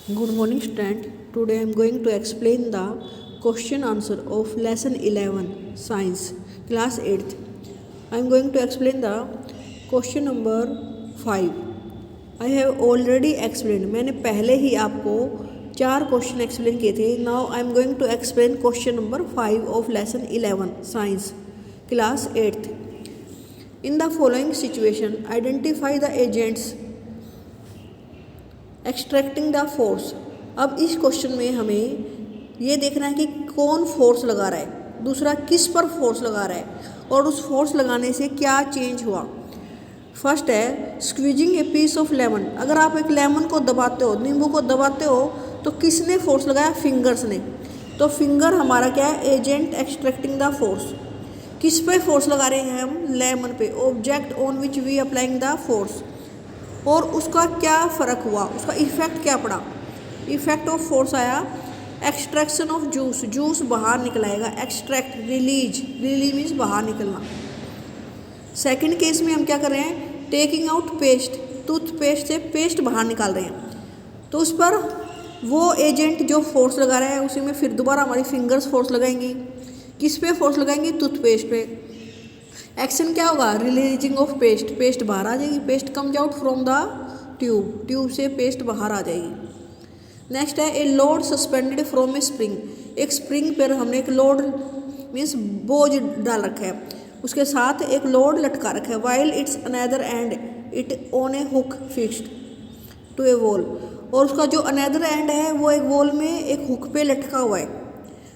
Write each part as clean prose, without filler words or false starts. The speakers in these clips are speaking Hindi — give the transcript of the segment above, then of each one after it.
Good morning, student. Today I am going to explain the question answer of lesson 11 Science, class 8th. I am going to explain the question number 5. I have already explained. मैंने पहले ही आपको 4 क्वेश्चन एक्सप्लेन किए थे. Now I am going to explain question number 5 of lesson 11 Science, class 8th. In the following situation, identify the agents extracting the force. अब इस क्वेश्चन में हमें ये देखना है कि कौन फोर्स लगा रहा है, दूसरा किस पर फोर्स लगा रहा है और उस फोर्स लगाने से क्या चेंज हुआ. फर्स्ट है squeezing a piece of lemon. अगर आप एक लेमन को दबाते हो, नींबू को दबाते हो, तो किसने फोर्स लगाया? फिंगर्स ने. तो फिंगर हमारा क्या है? Agent extracting the force. किस पे फोर्स लगा रहे हैं हम? लेमन पे. Object on which we applying the force. और उसका क्या फ़र्क हुआ, उसका इफ़ेक्ट क्या पड़ा? इफ़ेक्ट ऑफ फोर्स आया एक्सट्रैक्शन ऑफ जूस. जूस बाहर निकलाएगा. Extract, release. रिलीज मीन्स बाहर निकलना. सेकंड केस में हम क्या कर रहे हैं? Taking out paste. टूथपेस्ट से पेस्ट बाहर निकाल रहे हैं. तो उस पर वो एजेंट जो फोर्स लगा रहा है उसी में फिर दोबारा हमारी फिंगर्स फोर्स लगाएंगी. किस पे फोर्स लगाएंगी? टूथपेस्ट पे. एक्शन क्या होगा? Releasing of paste. पेस्ट बाहर आ जाएगी. Paste comes out from the tube. Tube से पेस्ट बाहर आ जाएगी. नेक्स्ट है a load suspended from A spring. एक स्प्रिंग पर हमने एक लोड मीन्स बोझ डाल रखा है, उसके साथ एक लोड लटका रखा है. While its another end it on a hook fixed to a wall. और उसका जो अनदर एंड है वो एक वॉल में एक हुक पे लटका हुआ है.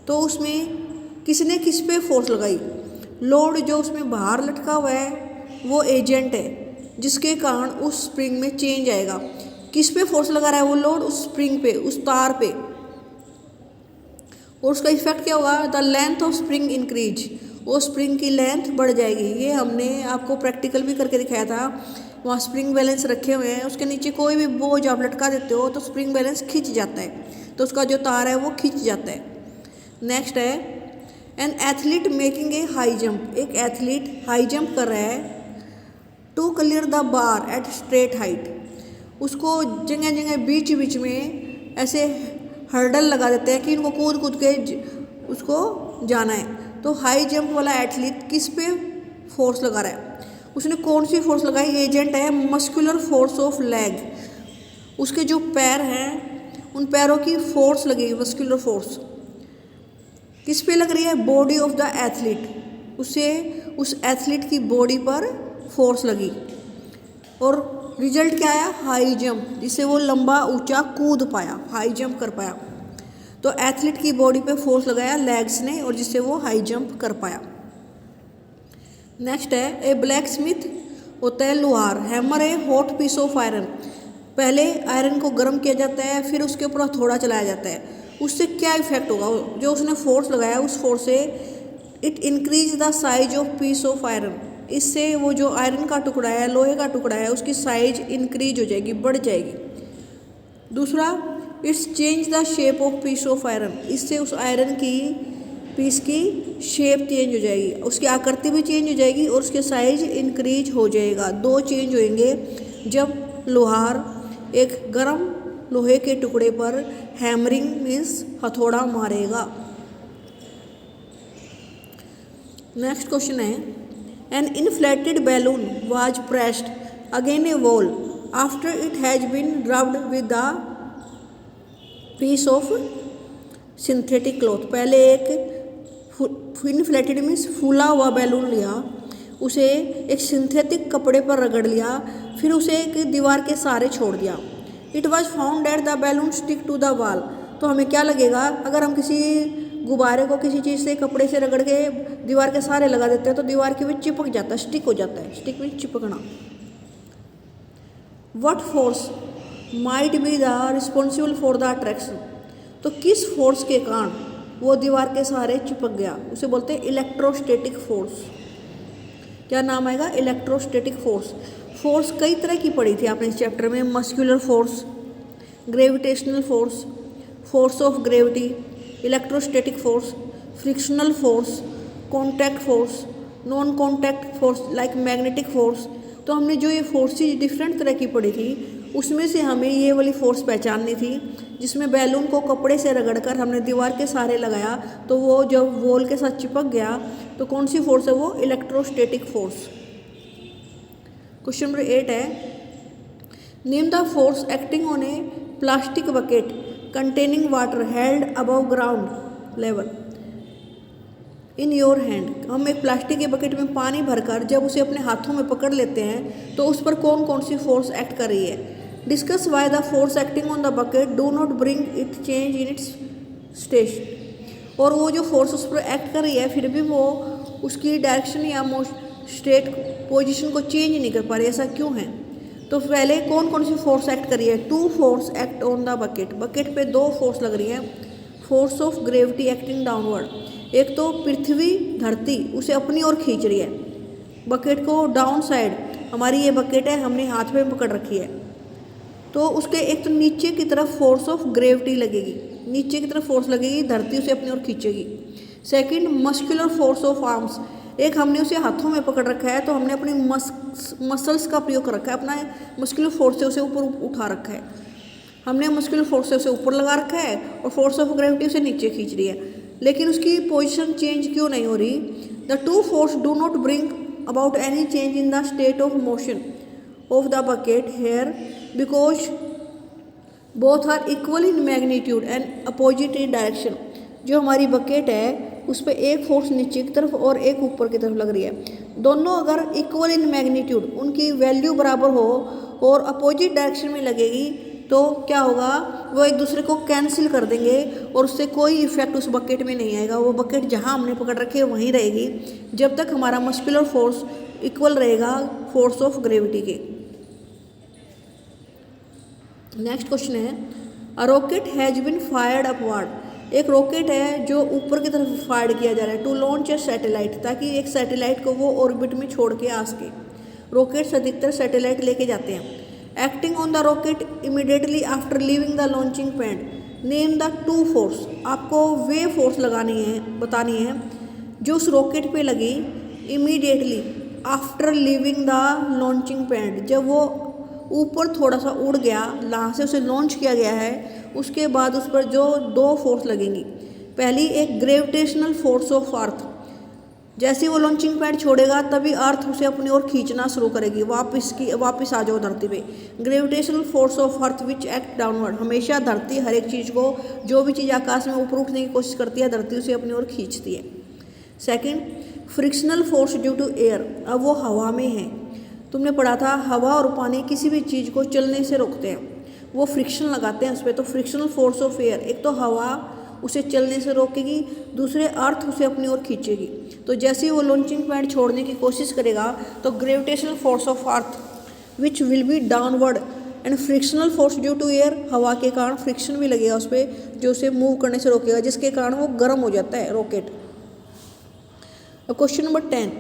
तो उसमें किसने किस पे फोर्स लगाई? लोड जो उसमें बाहर लटका हुआ है वो एजेंट है, जिसके कारण उस स्प्रिंग में चेंज आएगा. किस पे फोर्स लगा रहा है वो लोड? उस स्प्रिंग पे, उस तार पे. और उसका इफेक्ट क्या होगा? The length of spring increase. वो स्प्रिंग की लेंथ बढ़ जाएगी. ये हमने आपको प्रैक्टिकल भी करके दिखाया था. वहाँ स्प्रिंग बैलेंस रखे हुए हैं, उसके नीचे कोई भी बोझ आप लटका देते हो तो स्प्रिंग बैलेंस खिंच जाता है, तो उसका जो तार है वो खिंच जाता है. नेक्स्ट है an athlete making a high jump. एक एथलीट हाई जंप कर रहा है to clear the bar at straight height. उसको जगह जगह बीच बीच में ऐसे हर्डल लगा देते हैं कि इनको कूद कूद के उसको जाना है. तो हाई जंप वाला एथलीट किस पे फोर्स लगा रहा है? उसने कौन सी फोर्स लगाई? एजेंट है मस्कुलर फोर्स ऑफ लेग. उसके जो पैर हैं उन पैरों की फोर्स लगी, मस्कुलर फोर्स. किस पे लग रही है? Body of the athlete. उसे उस एथलीट की बॉडी पर फोर्स लगी और रिजल्ट क्या आया? हाई जंप, जिससे वो लंबा ऊंचा कूद पाया, हाई जंप कर पाया. तो एथलीट की बॉडी पे फोर्स लगाया लेग्स ने और जिससे वो हाई जंप कर पाया. नेक्स्ट है ए ब्लैक स्मिथ. होता है लोहार. Hammer a hot piece of iron. पहले आयरन को गर्म किया जाता है, फिर उसके ऊपर हथौड़ा चलाया जाता है. उससे क्या इफेक्ट होगा? जो उसने फोर्स लगाया उस फोर्स से it increase the size of peace of iron. इससे वो जो आयरन का टुकड़ा है, लोहे का टुकड़ा है, उसकी साइज इंक्रीज हो जाएगी, बढ़ जाएगी. दूसरा it's change the shape of peace of iron. इससे उस आयरन की पीस की शेप चेंज हो जाएगी, उसकी आकृति भी चेंज हो जाएगी और उसके साइज इंक्रीज हो जाएगा. 2 चेंज होंगे जब लोहार एक गर्म लोहे के टुकड़े पर हैमरिंग मीन्स हथौड़ा मारेगा. नेक्स्ट क्वेश्चन है an inflated balloon was pressed again a wall after it has been rubbed with the piece of synthetic cloth. पहले एक इन्फ्लेटेड मीन्स फूला हुआ बैलून लिया, उसे एक सिंथेटिक कपड़े पर रगड़ लिया, फिर उसे एक दीवार के सहारे छोड़ दिया. It was found that the balloon stick to the wall. तो हमें क्या लगेगा? अगर हम किसी गुब्बारे को किसी चीज़ से, कपड़े से रगड़ के दीवार के सहारे लगा देते हैं तो दीवार के बीच चिपक जाता है, स्टिक हो जाता है. स्टिक मीन्स चिपकना. What force might be the responsible for the attraction. तो किस फोर्स के कारण वो दीवार के सहारे चिपक गया? उसे बोलते हैं इलेक्ट्रोस्टैटिक फोर्स. क्या नाम आएगा? Electrostatic force. फोर्स कई तरह की पढ़ी थी आपने इस चैप्टर में. Muscular force, gravitational force, force of gravity, electrostatic force, frictional force, contact force, non contact force like magnetic force. तो हमने जो ये फोर्सेज डिफरेंट तरह की पढ़ी थी उसमें से हमें ये वाली फोर्स पहचाननी थी, जिसमें बैलून को कपड़े से रगड़कर हमने दीवार के सहारे लगाया, तो वो जब वॉल के साथ चिपक गया तो कौन सी फोर्स है वो? Electrostatic force. क्वेश्चन नंबर 8 है, name the force acting on A plastic bucket containing water held above ground level in your hand. हम एक प्लास्टिक के बकेट में पानी भरकर जब उसे अपने हाथों में पकड़ लेते हैं तो उस पर कौन कौन सी फोर्स एक्ट कर रही है? Discuss why the force acting on the bucket do not bring it change in its state. और वो जो फोर्स उस पर एक्ट कर रही है फिर भी वो उसकी डायरेक्शन या स्टेट पोजिशन को चेंज नहीं कर पा रही, ऐसा क्यों है? तो पहले कौन कौन सी फोर्स एक्ट कर रही है? 2 force act on the bucket. Bucket पे 2 फोर्स लग रही है। Force of gravity acting downward, एक तो पृथ्वी धरती उसे अपनी ओर खींच रही है, बकेट को डाउन साइड। हमारी ये बकेट है, हमने हाथ में पकड़ रखी है, तो उसके एक तो नीचे की तरफ फोर्स ऑफ ग्रेविटी लगेगी, नीचे की तरफ फोर्स लगेगी, धरती उसे अपनी ओर खींचेगी। Second, muscular force of arms, एक हमने उसे हाथों में पकड़ रखा है तो हमने अपनी मसल्स का प्रयोग कर रखा है, अपना मस्कुलर फोर्स से उसे ऊपर उठा रखा है, हमने मस्कुलर फोर्स से उसे ऊपर लगा रखा है और फोर्स ऑफ ग्रेविटी उसे नीचे खींच रही है, लेकिन उसकी पोजीशन चेंज क्यों नहीं हो रही? The 2 force do not bring about any change in the state of motion of the bucket here because both are equal in magnitude and opposite in direction. जो हमारी बकेट है उस पर एक फोर्स नीचे की तरफ और एक ऊपर की तरफ लग रही है, दोनों अगर इक्वल इन मैग्नीट्यूड, उनकी वैल्यू बराबर हो और अपोजिट डायरेक्शन में लगेगी तो क्या होगा? वो एक दूसरे को कैंसिल कर देंगे और उससे कोई इफेक्ट उस बकेट में नहीं आएगा। वो बकेट जहाँ हमने पकड़ रखी है वहीं रहेगी जब तक हमारा मस्कुलर फोर्स इक्वल रहेगा फोर्स ऑफ ग्रेविटी के। नेक्स्ट क्वेश्चन है, a rocket has been fired upward, एक रॉकेट है जो ऊपर की तरफ फायर किया जा रहा है, टू लॉन्च ए सैटेलाइट, ताकि एक सैटेलाइट को वो ऑर्बिट में छोड़ के आ सके। रॉकेट्स अधिकतर सैटेलाइट लेके जाते हैं। Acting on the rocket immediately after leaving the launching pad, name the 2 force, आपको वे फोर्स लगानी है, बतानी है जो उस रॉकेट पे लगी immediately after leaving the launching pad, जब वो ऊपर थोड़ा सा उड़ गया, यहाँ से उसे लॉन्च किया गया है, उसके बाद उस पर जो 2 फोर्स लगेंगी। पहली, एक ग्रेविटेशनल फोर्स ऑफ अर्थ, जैसे वो लॉन्चिंग पैड छोड़ेगा तभी अर्थ उसे अपनी ओर खींचना शुरू करेगी, वापस आ जाओ धरती पे। Gravitational force of earth which act downward, हमेशा धरती हर एक चीज़ को, जो भी चीज़ आकाश में ऊपर उठने की कोशिश करती है धरती उसे अपनी ओर खींचती है। Second, frictional force due to air, अब वो हवा में है। तुमने पढ़ा था हवा और पानी किसी भी चीज़ को चलने से रोकते हैं, वो फ्रिक्शन लगाते हैं उस पर। तो फ्रिक्शनल फोर्स ऑफ एयर, एक तो हवा उसे चलने से रोकेगी, दूसरे अर्थ उसे अपनी ओर खींचेगी। तो जैसे ही वो लॉन्चिंग पैड छोड़ने की कोशिश करेगा तो gravitational force of earth which will be downward and frictional force due to air, हवा के कारण फ्रिक्शन भी लगेगा उस पर जो उसे मूव करने से रोकेगा, जिसके कारण वो गर्म हो जाता है रॉकेट। अब question number 10,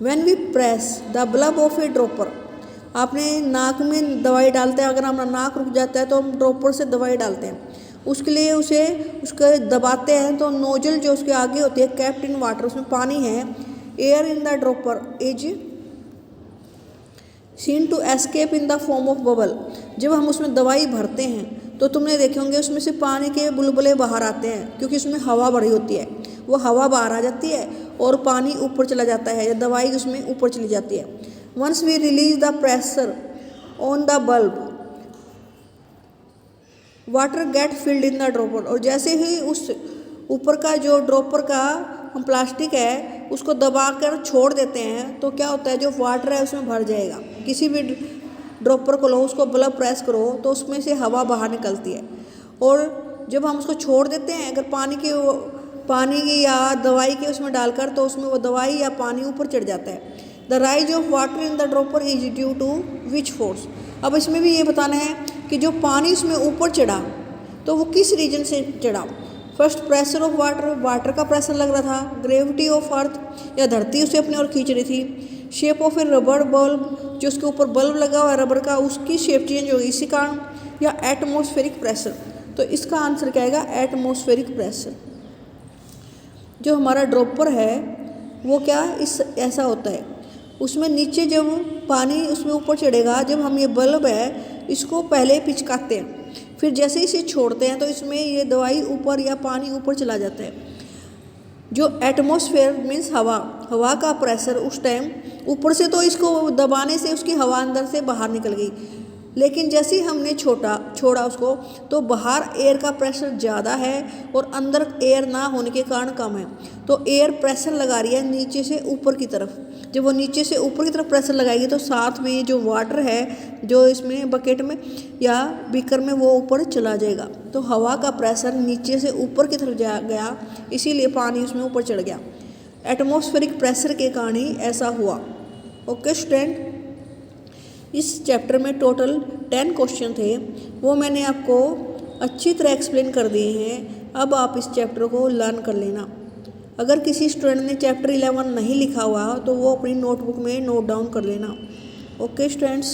when we press the bulb of a dropper, आपने नाक में दवाई डालते हैं, अगर हमारा नाक रुक जाता है तो हम ड्रॉपर से दवाई डालते हैं, उसके लिए उसके दबाते हैं तो नोजल जो उसके आगे होती है कैप्ट इन वाटर, उसमें पानी है, air in the dropper is seen to escape in the form of bubble, जब हम उसमें दवाई भरते हैं तो तुमने देखे होंगे उसमें से पानी के बुलबुले बाहर आते हैं, क्योंकि उसमें हवा भरी होती है, वो हवा बाहर आ जाती है और पानी ऊपर चला जाता है या दवाई उसमें ऊपर चली जाती है। Once we release the pressure on the bulb water get filled in the dropper, और जैसे ही उस ऊपर का जो ड्रॉपर का हम प्लास्टिक है उसको दबाकर छोड़ देते हैं तो क्या होता है, जो वाटर है उसमें भर जाएगा। किसी भी ड्रॉपर को लो, उसको बल्ब प्रेस करो तो उसमें से हवा बाहर निकलती है, और जब हम उसको छोड़ देते हैं अगर पानी की या दवाई के उसमें डालकर, तो उसमें वो दवाई या पानी ऊपर चढ़ जाता है। The rise of water in the dropper is due to which force, अब इसमें भी ये बताना है कि जो पानी उसमें ऊपर चढ़ा तो वो किस रीजन से चढ़ा। First, pressure of water, water का प्रेशर लग रहा था। ग्रेविटी ऑफ अर्थ, या धरती उसे अपनी ओर खींच रही थी। Shape of A rubber bulb, जो उसके ऊपर बल्ब लगा हुआ है रबर का, उसकी शेप चेंज होगी इसी कारण, या एटमॉस्फेरिक प्रेशर। तो इसका आंसर क्या आएगा, एटमॉस्फेरिक प्रेशर। जो हमारा ड्रॉपर है वो क्या ऐसा होता है, उसमें नीचे जब पानी उसमें ऊपर चढ़ेगा जब हम ये बल्ब है इसको पहले पिचकाते हैं, फिर जैसे इसे छोड़ते हैं तो इसमें ये दवाई ऊपर या पानी ऊपर चला जाता है। जो एटमॉस्फेयर मीन्स हवा का प्रेशर उस टाइम ऊपर से तो इसको दबाने से उसकी हवा अंदर से बाहर निकल गई, लेकिन जैसे ही हमने छोड़ा उसको तो बाहर एयर का प्रेशर ज़्यादा है और अंदर एयर ना होने के कारण कम है। तो एयर प्रेशर लगा रही है नीचे से ऊपर की तरफ। जब वो नीचे से ऊपर की तरफ प्रेशर लगाएगी तो साथ में जो वाटर है जो इसमें बकेट में या बीकर में वो ऊपर चला जाएगा। तो हवा का प्रेशर नीचे से ऊपर की तरफ गया, इसीलिए पानी उसमें ऊपर चढ़ गया। एटमॉस्फेरिक प्रेशर के कारण ही ऐसा हुआ। ओके स्टूडेंट, इस चैप्टर में टोटल 10 क्वेश्चन थे, वो मैंने आपको अच्छी तरह एक्सप्लेन कर दिए हैं। अब आप इस चैप्टर को लर्न कर लेना। अगर किसी स्टूडेंट ने चैप्टर 11 नहीं लिखा हुआ तो वो अपनी नोटबुक में नोट डाउन कर लेना। Okay students.